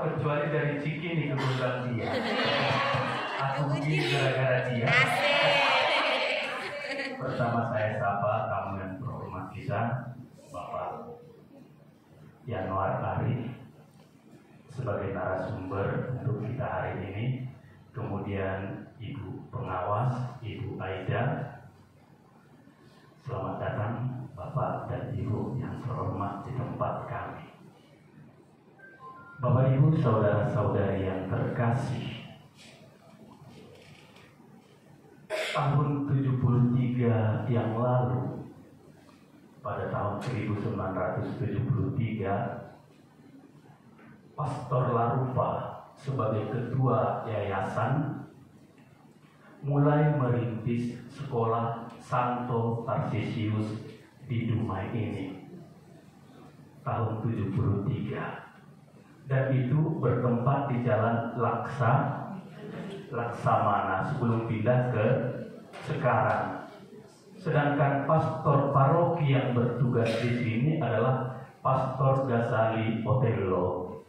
kecuali dari Cikini ke Gondang Dia. Aku begini gara-gara dia. Pertama saya sapa tamu yang terhormat kita, Bapak Yanuar Arif sebagai narasumber untuk kita hari ini. Kemudian Ibu Pengawas, Ibu Aida. Selamat datang Bapak dan Ibu yang terhormat di tempat kami. Bapak Ibu, saudara-saudari yang terkasih, tahun 73 yang lalu, pada tahun 1973, Pastor Larupa sebagai ketua yayasan mulai merintis sekolah Santo Tarsisius di Dumai ini tahun 73. Dan itu bertempat di Jalan Laksamana sebelum pindah ke sekarang. Sedangkan pastor paroki yang bertugas di sini adalah Pastor Gasali Otello.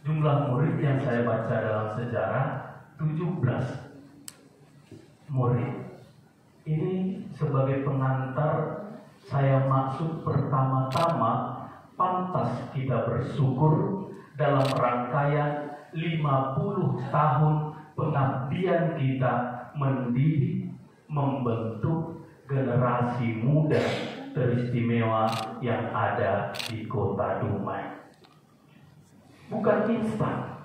Jumlah murid yang saya baca dalam sejarah 17 murid. Ini sebagai pengantar saya masuk pertama-tama. Pantas kita bersyukur dalam rangkaian 50 tahun pengabdian kita mendidik, membentuk generasi muda teristimewa yang ada di kota Dumai. Bukan instan.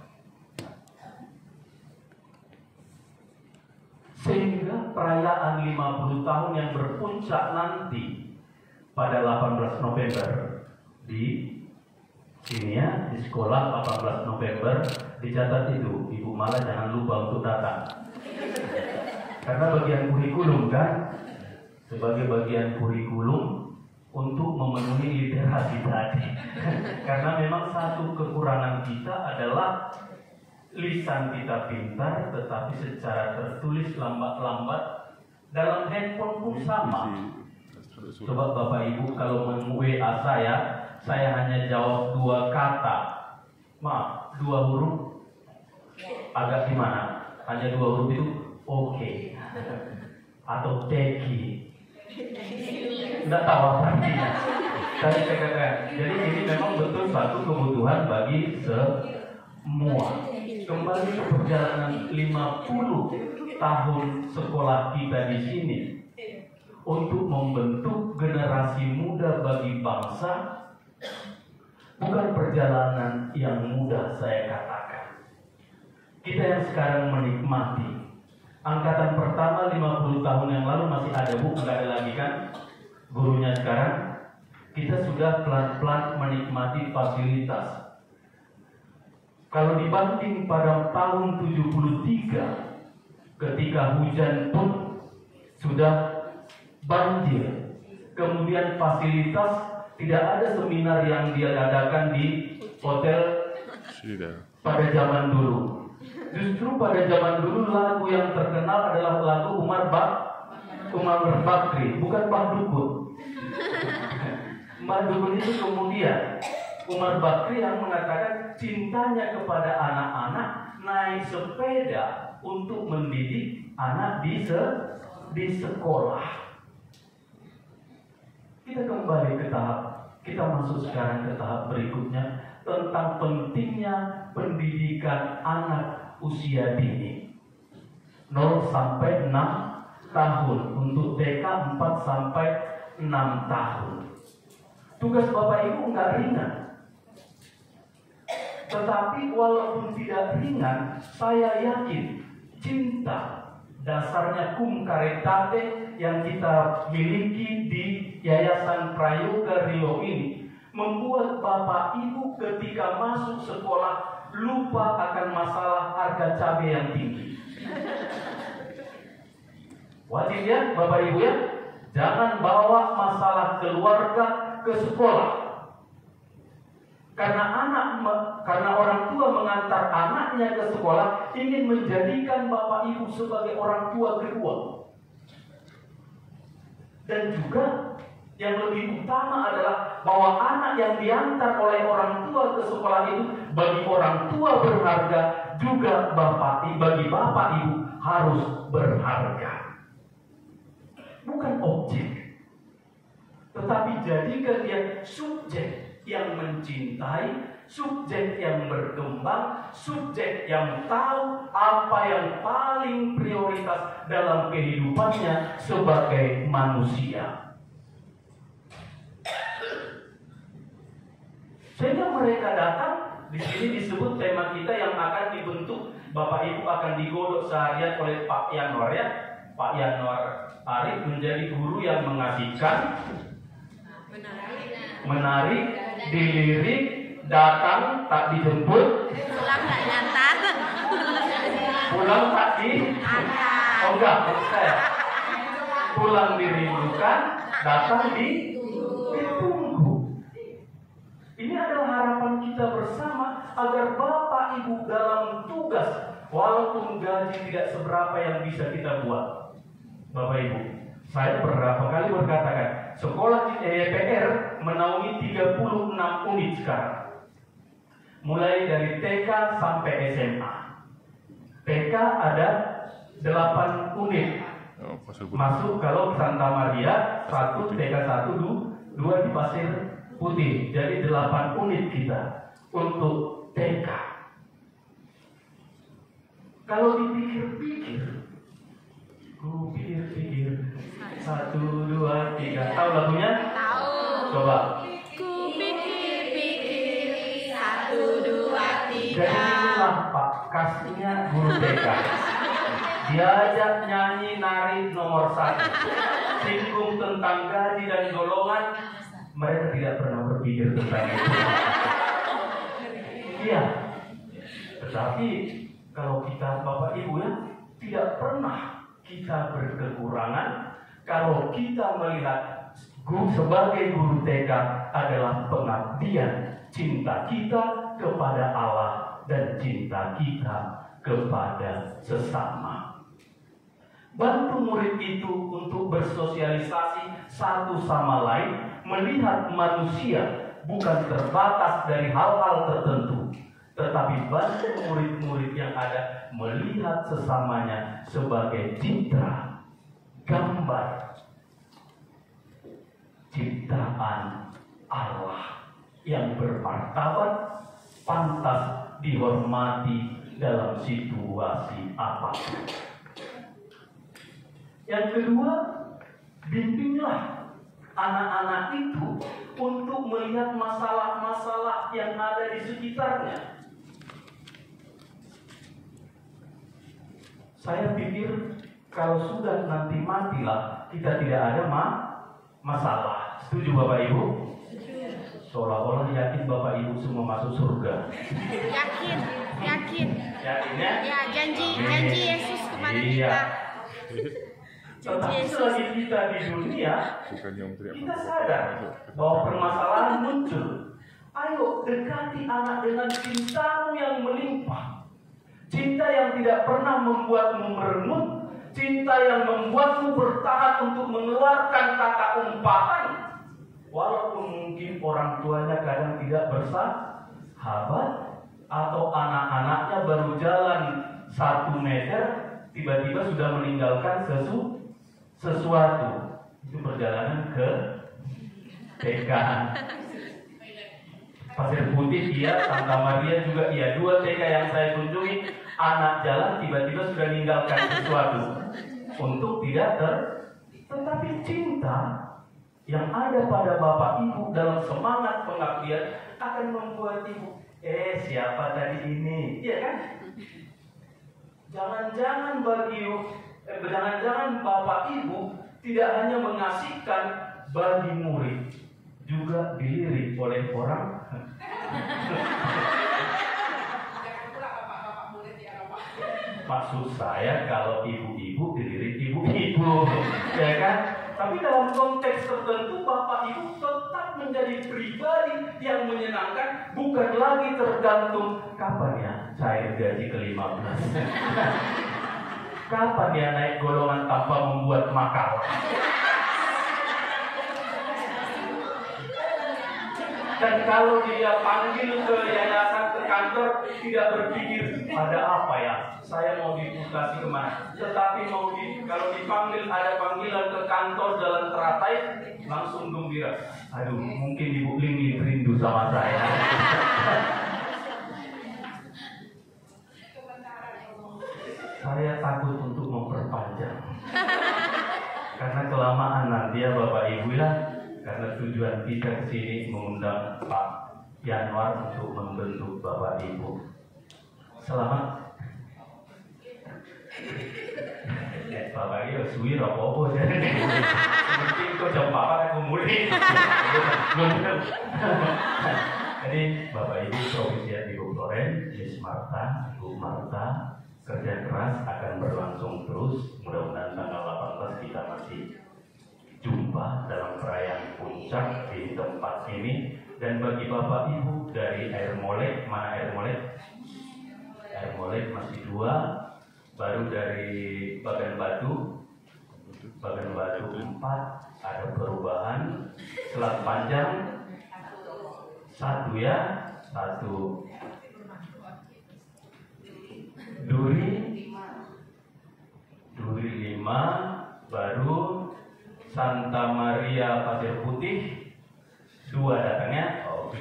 Sehingga perayaan 50 tahun yang berpuncak nanti pada 18 November di sini ya, di sekolah 18 November dicatat itu, Ibu Mala jangan lupa untuk datang. Karena bagian kurikulum kan, sebagai bagian kurikulum untuk memenuhi literasi tadi. Karena memang satu kekurangan kita adalah lisan kita pintar, tetapi secara tertulis lambat-lambat. Dalam handphone pun sama. Coba Bapak Ibu kalau men-WA saya hanya jawab 2 kata, maaf, 2 huruf, agak gimana? Hanya 2 huruf itu oke, atau teki, nggak tahu apa artinya. Jadi ini memang betul satu kebutuhan bagi semua. Kembali ke perjalanan 50 tahun sekolah kita di sini untuk membentuk generasi muda bagi bangsa. Bukan perjalanan yang mudah saya katakan. Kita yang sekarang menikmati. Angkatan pertama 50 tahun yang lalu masih ada, Bu, nggak ada lagi kan? Gurunya sekarang. Kita sudah pelan-pelan menikmati fasilitas. Kalau dibanding pada tahun 73, ketika hujan pun sudah banjir. Kemudian fasilitas, tidak ada seminar yang diadakan di hotel pada zaman dulu. Justru pada zaman dulu lagu yang terkenal adalah lagu Umar Bakri, bukan Mbah Dukun. Mbah Dukun itu kemudian Umar Bakri yang mengatakan cintanya kepada anak-anak naik sepeda untuk mendidik anak di sekolah. Kita kembali ke kita masuk sekarang ke tahap berikutnya tentang pentingnya pendidikan anak usia dini 0 sampai 6 tahun, untuk TK 4 sampai 6 tahun. Tugas Bapak Ibu nggak ringan. Tetapi walaupun tidak ringan, saya yakin cinta dasarnya cum caritate yang kita miliki di Yayasan Prayoga Rio ini membuat Bapak Ibu ketika masuk sekolah lupa akan masalah harga cabai yang tinggi. Wajib ya Bapak Ibu ya, jangan bawa masalah keluarga ke sekolah. Karena orang tua mengantar anaknya ke sekolah ingin menjadikan Bapak Ibu sebagai orang tua kedua. Dan juga yang lebih utama adalah bahwa anak yang diantar oleh orang tua ke sekolah itu bagi orang tua berharga, juga bagi bapak ibu harus berharga. Bukan objek, tetapi jadikan dia subjek yang mencintai, subjek yang berkembang, subjek yang tahu apa yang paling prioritas dalam kehidupannya sebagai manusia. Sehingga mereka datang, di sini disebut tema kita yang akan dibentuk, Bapak Ibu akan digodok seharian oleh Pak Yanwar ya. Pak Yanwar Arif menjadi guru yang mengasihkan, menarik, dilirik, datang tak dijemput, pulang tak nyantar, pulang tak oh enggak, maksud saya pulang dirindukan, datang ditunggu. Ini adalah harapan kita bersama agar Bapak Ibu dalam tugas, walaupun gaji tidak seberapa yang bisa kita buat. Bapak Ibu, saya beberapa kali berkatakan, sekolah PR menaungi 36 unit sekarang. Mulai dari TK sampai SMA. TK ada 8 unit. Masuk kalau Santa Maria, 1 TK 1, 2 di Pasir Putih. Jadi 8 unit kita untuk TK. Kalau dipikir-pikir, ku pikir-pikir, 1, 2, 3. Tahu lagunya? tahu. Coba. Ku pikir-pikir, 1, 2, 3. Jadi inilah Pak kasihnya guru TK. Diajak nyanyi nari nomor 1, singgung tentang gaji dan golongan, mereka tidak pernah berpikir tentang itu. Iya. Tetapi kalau kita Bapak Ibu ya, tidak pernah kita berkekurangan kalau kita melihat sebagai guru TK adalah pengabdian, cinta kita kepada Allah dan cinta kita kepada sesama. Bantu murid itu untuk bersosialisasi satu sama lain, melihat manusia bukan terbatas dari hal-hal tertentu, tetapi bantu murid-murid yang ada melihat sesamanya sebagai citra, gambar ciptaan Allah yang bermartabat, pantas dihormati dalam situasi apapun. Yang kedua, bimbinglah anak-anak itu untuk melihat masalah-masalah yang ada di sekitarnya. Saya pikir kalau sudah nanti matilah, kita tidak ada masalah. Setuju Bapak Ibu? Seolah-olah yakin Bapak Ibu semua masuk surga. Yakin. Yakinnya? Ya, janji Yesus kepada iya. kita. Tetapi selagi kita di dunia, kita sadar bahwa permasalahan muncul. Ayo dekati anak dengan cintamu yang melimpah, cinta yang tidak pernah membuatmu merenung, cinta yang membuatmu bertahan untuk mengeluarkan kata umpatan, walaupun mungkin orang tuanya kadang tidak bersahabat, atau anak-anaknya baru jalan 1 meter tiba-tiba sudah meninggalkan sesuatu. Itu perjalanan ke TK. Pasir Putih iya, Santa Maria juga iya. 2 TK yang saya kunjungi, anak jalan tiba-tiba sudah meninggalkan sesuatu untuk tidak tetapi cinta yang ada pada Bapak Ibu dalam semangat pengabdian akan membuat Ibu siapa tadi ini, iya kan? Jangan-jangan Bapak Ibu tidak hanya mengasihkan bagi murid, juga dilirik oleh orang. Maksud saya kalau ibu-ibu dilirik ibu-ibu, ya kan? Tapi dalam konteks tertentu Bapak Ibu tetap menjadi pribadi yang menyenangkan, bukan lagi tergantung kapan ya cair gaji ke-15. Kapan dia naik golongan tanpa membuat makalah? Dan kalau dia panggil ke yayasan, ke kantor, tidak berpikir ada apa ya, saya mau diputasi kemana. Tetapi kalau dipanggil, ada panggilan ke kantor Jalan Teratai, langsung gembira. Aduh, mungkin Ibu Lini rindu sama saya. Saya takut untuk memperpanjang. Karena kelamaan nanti ya Bapak Ibu ya. Karena tujuan kita ke sini mengundang Pak Yanwar untuk membentuk Bapak Ibu. Selamat. Bapak Ibu suwi apa-apa jadi. Mungkin kok jam 4 aku mulai. Jadi Bapak Ibu Provisiat Ibu Floren, Miss Marta, Ibu Marta, kerja keras akan berlangsung terus. Mudah-mudahan tanggal 18 kita masih jumpa dalam perayaan puncak di tempat ini. Dan bagi Bapak Ibu dari Air Molek, mana Air Molek? Air Molek masih 2. Baru dari Bagan Batu 4, ada perubahan. Selat Panjang 1 ya, 1. Duri 5, baru Santa Maria Pasir Putih 2 datangnya. Oke.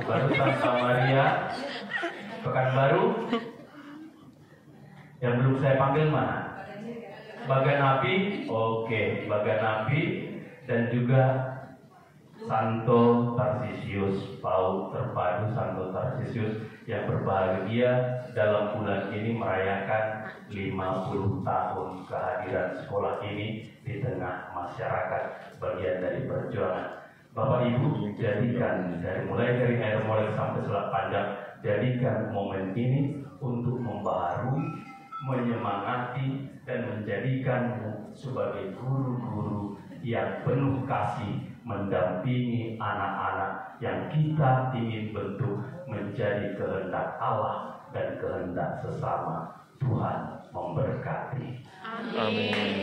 Baru Santa Maria Pekanbaru. Yang belum saya panggil mana? Bagan Api. Oke, Bagan Api. Dan juga Santo Tarsisius, PAUD terpadu Santo Tarsisius yang berbahagia dalam bulan ini merayakan 50 tahun kehadiran sekolah ini di tengah masyarakat, bagian dari perjuangan. Bapak Ibu, jadikan mulai dari Air Molek sampai Selat Panjang, jadikan momen ini untuk membaharui, menyemangati, dan menjadikanmu sebagai guru-guru yang penuh kasih, mendampingi anak-anak yang kita ingin bentuk menjadi kehendak Allah dan kehendak sesama. Tuhan memberkati. Amin.